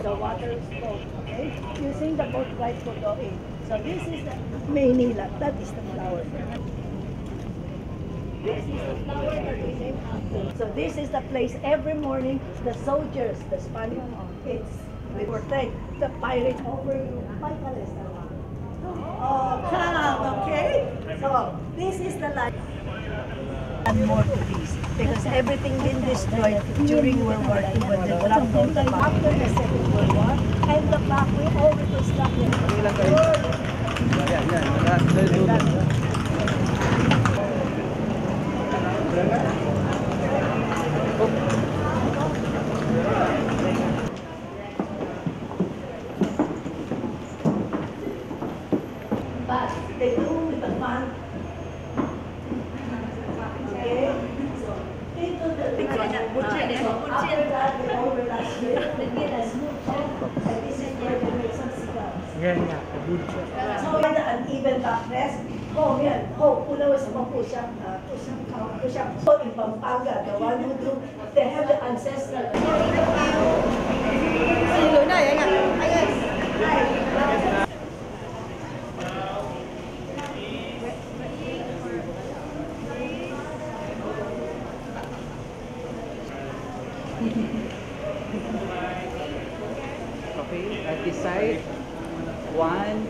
the water spout, okay? Using the boat right to go in. So this is the Maynila. That is the flower. This is the flower that we name after. So this is the place every morning the soldiers, the Spanish, it's they protect the pirate over you. Oh, come, okay? So this is the life. And more to this because everything been destroyed during World War II when they dropped them after the Second World War and the back we always stop them. But they do with the fun. Okay? So, into the after that, they over last year, they get a smooth check, and this is where they make some cigars. So, when the uneven backness, oh, yan, oh, una was mga push-up, push-up. So, in Pampanga, the one who do, they have the ancestral. Silo na, yan nga. Ayos. Okay, at this side, one.